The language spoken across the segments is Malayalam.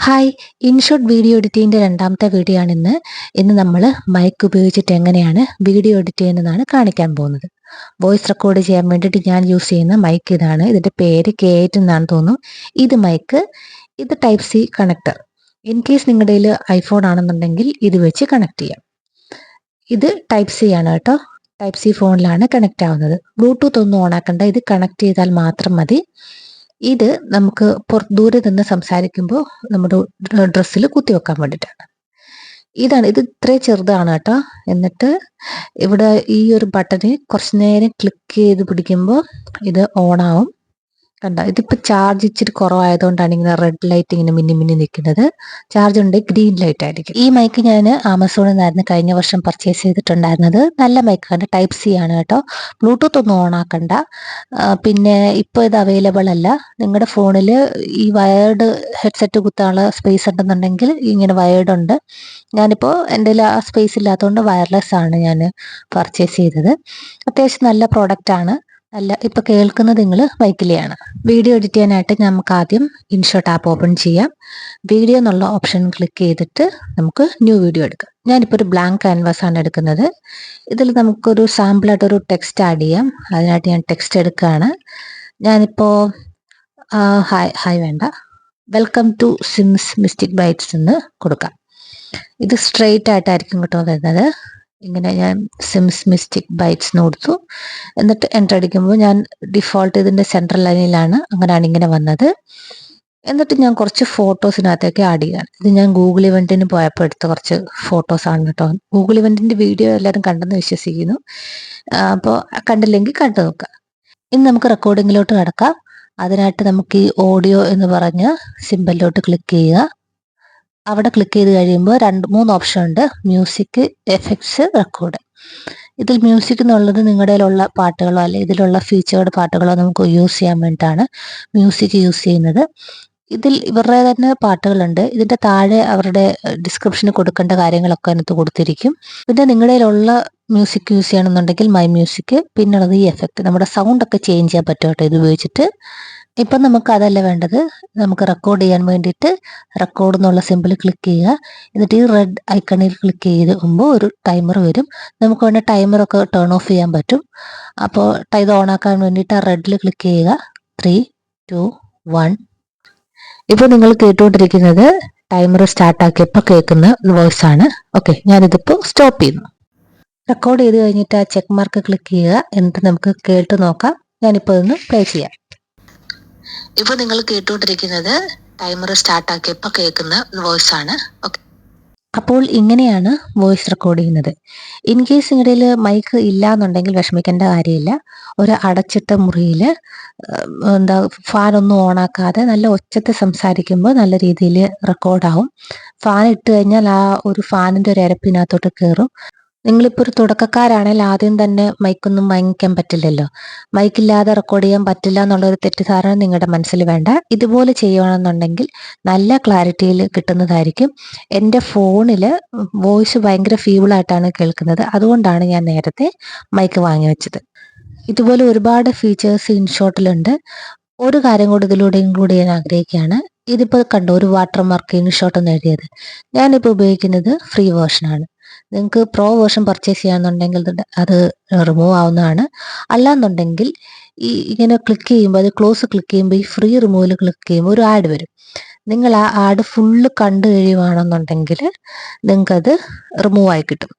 ഹായ്, ഇൻഷോട്ട് വീഡിയോ എഡിറ്റിങ്ങിൻ്റെ രണ്ടാമത്തെ വീഡിയോ ആണ് ഇന്ന് നമ്മൾ മൈക്ക് ഉപയോഗിച്ചിട്ട് എങ്ങനെയാണ് വീഡിയോ എഡിറ്റ് ചെയ്യുന്നതാണ് കാണിക്കാൻ പോകുന്നത്. വോയിസ് റെക്കോർഡ് ചെയ്യാൻ വേണ്ടിയിട്ട് ഞാൻ യൂസ് ചെയ്യുന്ന മൈക്ക് ഇതാണ്. ഇതിൻ്റെ പേര് K8 എന്നാണ് തോന്നുന്നു. ഇത് മൈക്ക്, ഇത് type C connector. In case നിങ്ങളുടെ കയ്യിൽ ഐഫോൺ ആണെന്നുണ്ടെങ്കിൽ ഇത് വെച്ച് കണക്ട് ചെയ്യാം. ഇത് ടൈപ്പ് സി ആണ് കേട്ടോ. ടൈപ്പ് സി ഫോണിലാണ് കണക്ട് ആവുന്നത്. ബ്ലൂടൂത്ത് ഒന്നും ഓൺ ആക്കണ്ട, ഇത് കണക്ട് ചെയ്താൽ മാത്രം മതി. ഇത് നമുക്ക് ദൂരെ നിന്ന് സംസാരിക്കുമ്പോൾ നമ്മുടെ ഡ്രസ്സിൽ കുത്തിവെക്കാൻ വേണ്ടിയിട്ടാണ്. ഇത് ഇത്രയും ചെറുതാണ് കേട്ടോ. എന്നിട്ട് ഇവിടെ ഈ ഒരു ബട്ടണിൽ കുറച്ച് നേരം ക്ലിക്ക് ചെയ്ത് പിടിക്കുമ്പോൾ ഇത് ഓൺ ആവും. കണ്ടോ, ഇതിപ്പോൾ ചാർജ് ഇച്ചിരി കുറവായതുകൊണ്ടാണ് ഇങ്ങനെ റെഡ് ലൈറ്റ് ഇങ്ങനെ മിന്നി മിന്നി നിൽക്കുന്നത്. ചാർജ് ഉണ്ടെങ്കിൽ ഗ്രീൻ ലൈറ്റ് ആയിരിക്കും. ഈ മൈക്ക് ഞാൻ ആമസോണിൽ നിന്നായിരുന്നു കഴിഞ്ഞ വർഷം പർച്ചേസ് ചെയ്തിട്ടുണ്ടായിരുന്നത്. നല്ല മൈക്കാണ്, ടൈപ്പ് സി ആണ് കേട്ടോ. ബ്ലൂടൂത്ത് ഒന്നും ഓൺ ആക്കണ്ട. പിന്നെ ഇപ്പോൾ ഇത് അവൈലബിൾ അല്ല. നിങ്ങളുടെ ഫോണിൽ ഈ വയേർഡ് ഹെഡ്സെറ്റ് കുത്താനുള്ള സ്പേസ് ഉണ്ടെന്നുണ്ടെങ്കിൽ ഇങ്ങനെ വയേർഡ് ഉണ്ട്. ഞാനിപ്പോൾ എൻ്റെ ആ സ്പേസ് ഇല്ലാത്തതുകൊണ്ട് വയർലെസ് ആണ് ഞാൻ പർച്ചേസ് ചെയ്തത്. അത്യാവശ്യം നല്ല പ്രോഡക്റ്റ് ആണ്. ഇപ്പൊ കേൾക്കുന്നത് നിങ്ങൾ മൈക്കിലെയാണ്. വീഡിയോ എഡിറ്റ് ചെയ്യാനായിട്ട് നമുക്ക് ആദ്യം ഇൻഷോട്ട് ആപ്പ് ഓപ്പൺ ചെയ്യാം. വീഡിയോ എന്നുള്ള ഓപ്ഷൻ ക്ലിക്ക് ചെയ്തിട്ട് നമുക്ക് ന്യൂ വീഡിയോ എടുക്കാം. ഞാനിപ്പോൾ ഒരു ബ്ലാങ്ക് ക്യാൻവാസ് ആണ് എടുക്കുന്നത്. ഇതിൽ നമുക്കൊരു സാമ്പിളായിട്ടൊരു ടെക്സ്റ്റ് ആഡ് ചെയ്യാം. അതിനായിട്ട് ഞാൻ ടെക്സ്റ്റ് എടുക്കുകയാണ്. ഞാനിപ്പോൾ ഹായ് വേണ്ട, welcome to Sims mystic bytes എന്ന് കൊടുക്കാം. ഇത് സ്ട്രെയിറ്റ് ആയിട്ടായിരിക്കും കേട്ടോ വരുന്നത്. ഇങ്ങനെ ഞാൻ സിംസ് മിസ്റ്റിക് ബൈറ്റ്സ് എന്ന് കൊടുത്തു. എന്നിട്ട് എൻ്റർ അടിക്കുമ്പോൾ ഞാൻ ഡിഫോൾട്ട് ഇതിൻ്റെ സെൻട്രൽ ലൈനിലാണ്, അങ്ങനെയാണ് ഇങ്ങനെ വന്നത്. എന്നിട്ട് ഞാൻ കുറച്ച് ഫോട്ടോസിനകത്തേക്ക് ആഡ് ചെയ്യാൻ. ഇത് ഞാൻ ഗൂഗിൾ ഇവൻറ്റിന് പോയപ്പോൾ എടുത്ത കുറച്ച് ഫോട്ടോസാണ് കേട്ടോ. ഗൂഗിൾ ഇവൻറ്റിൻ്റെ വീഡിയോ എല്ലാവരും കണ്ടെന്ന് വിശ്വസിക്കുന്നു. അപ്പോൾ കണ്ടില്ലെങ്കിൽ കണ്ടു നോക്കുക. ഇനി നമുക്ക് റെക്കോർഡിങ്ങിലോട്ട് കിടക്കാം. അതിനായിട്ട് നമുക്ക് ഈ ഓഡിയോ എന്ന് പറഞ്ഞ സിമ്പലിലോട്ട് ക്ലിക്ക് ചെയ്യുക. അവിടെ ക്ലിക്ക് ചെയ്ത് കഴിയുമ്പോൾ 2-3 ഓപ്ഷൻ ഉണ്ട്: മ്യൂസിക്, എഫക്ട്സ്, റെക്കോർഡ്. ഇതിൽ മ്യൂസിക് എന്നുള്ളത് നിങ്ങളുടെ കയ്യിലുള്ള പാട്ടുകളോ അല്ലെ ഇതിലുള്ള ഫീച്ചേർഡ് പാട്ടുകളോ നമുക്ക് യൂസ് ചെയ്യാൻ വേണ്ടിയിട്ടാണ് മ്യൂസിക് യൂസ് ചെയ്യുന്നത്. ഇതിൽ ഇവരുടെ തന്നെ പാട്ടുകളുണ്ട്. ഇതിൻ്റെ താഴെ അവരുടെ ഡിസ്ക്രിപ്ഷന് കൊടുക്കേണ്ട കാര്യങ്ങളൊക്കെ അതിനകത്ത് കൊടുത്തിരിക്കും. പിന്നെ നിങ്ങളുടെ കയ്യിലുള്ള മ്യൂസിക് യൂസ് ചെയ്യണമെന്നുണ്ടെങ്കിൽ മൈ മ്യൂസിക്, പിന്നുള്ളത് ഈ എഫക്റ്റ്. നമ്മുടെ സൗണ്ടൊക്കെ ചേഞ്ച് ചെയ്യാൻ പറ്റും കേട്ടോ ഇത് ഉപയോഗിച്ചിട്ട്. ഇപ്പം നമുക്ക് അതല്ല വേണ്ടത്. നമുക്ക് റെക്കോർഡ് ചെയ്യാൻ വേണ്ടിയിട്ട് റെക്കോർഡ് എന്നുള്ള സിമ്പിൾ ക്ലിക്ക് ചെയ്യുക. എന്നിട്ട് ഈ റെഡ് ഐക്കണിൽ ക്ലിക്ക് ചെയ്യുമ്പോൾ ഒരു ടൈമർ വരും. നമുക്ക് വേണ്ട ടൈമറൊക്കെ ടേൺ ഓഫ് ചെയ്യാൻ പറ്റും. അപ്പോൾ ഇത് ഓൺ ആക്കാൻ വേണ്ടിയിട്ട് ആ റെഡിൽ ക്ലിക്ക് ചെയ്യുക. 3, 2, 1. ഇപ്പോൾ നിങ്ങൾ കേട്ടുകൊണ്ടിരിക്കുന്നത് ടൈമർ സ്റ്റാർട്ടാക്കിയപ്പോൾ കേൾക്കുന്ന വോയിസ് ആണ്. ഓക്കെ, ഞാനിതിപ്പോൾ സ്റ്റോപ്പ് ചെയ്യുന്നു. റെക്കോർഡ് ചെയ്ത് കഴിഞ്ഞിട്ട് ആ ചെക്ക് മാർക്ക് ക്ലിക്ക് ചെയ്യുക. എന്നിട്ട് നമുക്ക് കേട്ട് നോക്കാം. ഞാനിപ്പോൾ ഇതൊന്ന് പ്ലേ ചെയ്യാം. ഇപ്പോൾ നിങ്ങൾ കേട്ടുകൊണ്ടിരിക്കുന്നത് ടൈമർ സ്റ്റാർട്ടാക്കിയപ്പോൾ കേൾക്കുന്ന വോയിസ് ആണ്. ഓക്കെ, അപ്പോൾ ഇങ്ങനെയാണ് വോയിസ് റെക്കോർഡ് ചെയ്യുന്നത്. ഇൻ കേസ് നിങ്ങളുടെ മൈക്ക് ഇല്ല എന്നുണ്ടെങ്കിൽ വിഷമിക്കേണ്ട കാര്യമില്ല. ഒരു അടച്ചിട്ട മുറിയിൽ ഫാനൊന്നും ഓണാക്കാതെ നല്ല ഒച്ചത്തിൽ സംസാരിക്കുമ്പോൾ നല്ല രീതിയിൽ റെക്കോർഡാവും. ഫാൻ ഇട്ട് കഴിഞ്ഞാൽ ആ ഒരു ഫാനിൻ്റെ ഒരു ഇരപ്പിനകത്തോട്ട് കയറും. നിങ്ങളിപ്പോൾ ഒരു തുടക്കക്കാരാണെങ്കിൽ ആദ്യം തന്നെ മൈക്കൊന്നും വാങ്ങിക്കാൻ പറ്റില്ലല്ലോ. മൈക്കില്ലാതെ റെക്കോർഡ് ചെയ്യാൻ പറ്റില്ല എന്നുള്ളൊരു തെറ്റിദ്ധാരണ നിങ്ങളുടെ മനസ്സിൽ വേണ്ട. ഇതുപോലെ ചെയ്യണമെന്നുണ്ടെങ്കിൽ നല്ല ക്ലാരിറ്റിയിൽ കിട്ടുന്നതായിരിക്കും. എൻ്റെ ഫോണിൽ വോയിസ് ഭയങ്കര ഫീബിളായിട്ടാണ് കേൾക്കുന്നത്. അതുകൊണ്ടാണ് ഞാൻ നേരത്തെ മൈക്ക് വാങ്ങി വെച്ചത്. ഇതുപോലെ ഒരുപാട് ഫീച്ചേഴ്സ് ഇൻഷോട്ടിലുണ്ട്. ഒരു കാര്യം കൂടി ഇതിലൂടെ ഇൻക്ലൂഡ് ചെയ്യാൻ ആഗ്രഹിക്കുകയാണ്. ഇതിപ്പോൾ കണ്ടോ, ഒരു വാട്ടർമാർക്ക് ഇൻഷോട്ട് എന്ന് എഴുതിയത്. ഞാനിപ്പോൾ ഉപയോഗിക്കുന്നത് ഫ്രീ വേർഷനാണ്. നിങ്ങൾക്ക് പ്രോ വേർഷൻ പർച്ചേസ് ചെയ്യാന്നുണ്ടെങ്കിൽ അത് റിമൂവ് ആവുന്നതാണ്. അല്ലാന്നുണ്ടെങ്കിൽ ഇങ്ങനെ ക്ലിക്ക് ചെയ്യുമ്പോൾ, അത് ക്ലോസ് ക്ലിക്ക് ചെയ്യുമ്പോൾ ഈ ഫ്രീ റിമൂവൽ ക്ലിക്ക് ചെയ്യുമ്പോൾ ഒരു ആഡ് വരും. നിങ്ങൾ ആ ആഡ് ഫുള്ള് കണ്ടു കഴിയുവാണെന്നുണ്ടെങ്കിൽ നിങ്ങൾക്കത് റിമൂവ് ആയി കിട്ടും.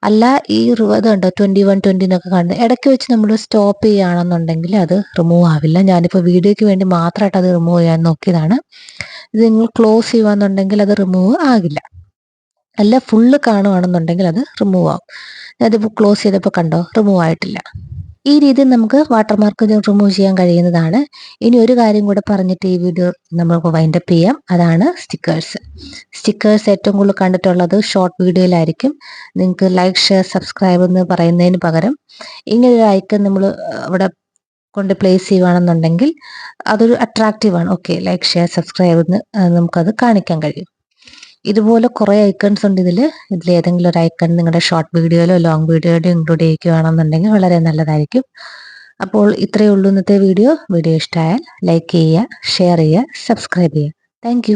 അല്ല ഈ ഇതുണ്ടോ 21-20 എന്നൊക്കെ കാണുന്നത്, ഇടയ്ക്ക് വെച്ച് നമ്മൾ സ്റ്റോപ്പ് ചെയ്യുകയാണെന്നുണ്ടെങ്കിൽ അത് റിമൂവ് ആവില്ല. ഞാനിപ്പോൾ വീഡിയോയ്ക്ക് വേണ്ടി മാത്രമായിട്ട് അത് റിമൂവ് ചെയ്യാൻ നോക്കിയതാണ്. ഇത് നിങ്ങൾ ക്ലോസ് ചെയ്യുകയാണെന്നുണ്ടെങ്കിൽ അത് റിമൂവ് ആകില്ല. അല്ല ഫുള്ള് കാണുകയാണെന്നുണ്ടെങ്കിൽ അത് റിമൂവ് ആവും. അതിപ്പോൾ ക്ലോസ് ചെയ്തപ്പോൾ കണ്ടോ, റിമൂവ് ആയിട്ടില്ല. ഈ രീതിയിൽ നമുക്ക് വാട്ടർമാർക്ക് റിമൂവ് ചെയ്യാൻ കഴിയുന്നതാണ്. ഇനി ഒരു കാര്യം കൂടെ പറഞ്ഞിട്ട് ഈ വീഡിയോ നമുക്ക് വൈൻഡപ്പ് ചെയ്യാം. അതാണ് സ്റ്റിക്കേഴ്സ്. സ്റ്റിക്കേഴ്സ് ഏറ്റവും കൂടുതൽ കണ്ടിട്ടുള്ളത് ഷോർട്ട് വീഡിയോയിലായിരിക്കും. നിങ്ങൾക്ക് ലൈക്ക്, ഷെയർ, സബ്സ്ക്രൈബ് എന്ന് പറയുന്നതിന് പകരം ഇങ്ങനൊരു ഐക്കൺ നമ്മൾ അവിടെ കൊണ്ട് പ്ലേസ് ചെയ്യുകയാണെന്നുണ്ടെങ്കിൽ അതൊരു അട്രാക്റ്റീവാണ്. ഓക്കെ, ലൈക്ക്, ഷെയർ, സബ്സ്ക്രൈബ് എന്ന് നമുക്കത് കാണിക്കാൻ കഴിയും. ഇതുപോലെ കുറേ ഐക്കൺസ് ഉണ്ട് ഇതിലേതെങ്കിലും ഒരു ഐക്കൺ നിങ്ങളുടെ ഷോർട്ട് വീഡിയോയിലോ ലോങ് വീഡിയോയിലോ ഇൻക്ലൂഡ് ചെയ്യുകയാണെന്നുണ്ടെങ്കിൽ വളരെ നല്ലതായിരിക്കും. അപ്പോൾ ഇത്രയേ ഉള്ളൂ ഇന്നത്തെ വീഡിയോ. ഇഷ്ടമായാൽ ലൈക്ക് ചെയ്യുക, ഷെയർ ചെയ്യുക, സബ്സ്ക്രൈബ് ചെയ്യുക. താങ്ക്